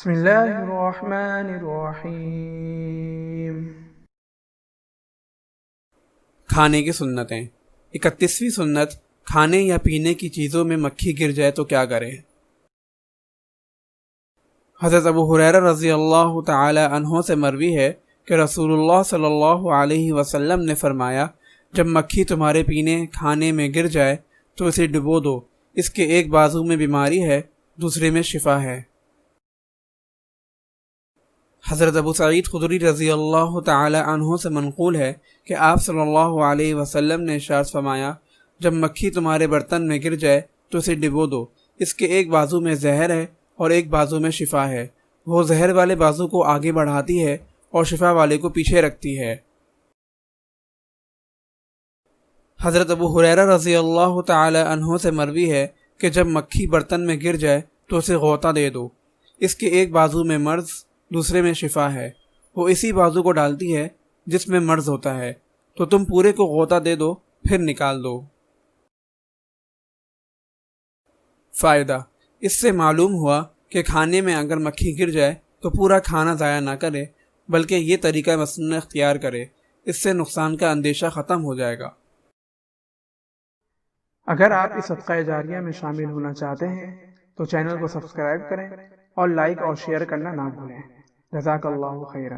بسم اللہ الرحمن الرحیم۔ کھانے کی سنتیں۔ 31ویں سنت، کھانے یا پینے کی چیزوں میں مکھی گر جائے تو کیا کریں؟ حضرت ابو ہریرہ رضی اللہ تعالی عنہ سے مروی ہے کہ رسول اللہ صلی اللہ علیہ وسلم نے فرمایا، جب مکھی تمہارے پینے کھانے میں گر جائے تو اسے ڈبو دو، اس کے ایک بازو میں بیماری ہے، دوسرے میں شفا ہے۔ حضرت ابو سعید خدری رضی اللہ تعالی عنہ سے منقول ہے کہ آپ صلی اللہ علیہ وسلم نے ارشاد فرمایا، جب مکھی تمہارے برتن میں گر جائے تو اسے ڈبو دو، اس کے ایک بازو میں زہر ہے اور ایک بازو میں شفا ہے، وہ زہر والے بازو کو آگے بڑھاتی ہے اور شفا والے کو پیچھے رکھتی ہے۔ حضرت ابو ہریرہ رضی اللہ تعالی عنہ سے مروی ہے کہ جب مکھی برتن میں گر جائے تو اسے غوطہ دے دو، اس کے ایک بازو میں مرض، دوسرے میں شفا ہے، وہ اسی بازو کو ڈالتی ہے جس میں مرض ہوتا ہے، تو تم پورے کو غوطہ دے دو پھر نکال دو۔ فائدہ: اس سے معلوم ہوا کہ کھانے میں اگر مکھی گر جائے تو پورا کھانا ضائع نہ کرے بلکہ یہ طریقہ مسنون اختیار کرے، اس سے نقصان کا اندیشہ ختم ہو جائے گا۔ اگر آپ اس صدقہ جاریہ میں شامل ہونا چاہتے ہیں تو چینل کو سبسکرائب کریں اور لائک اور شیئر کرنا نہ بھولیں۔ جزاک اللہ خیرا۔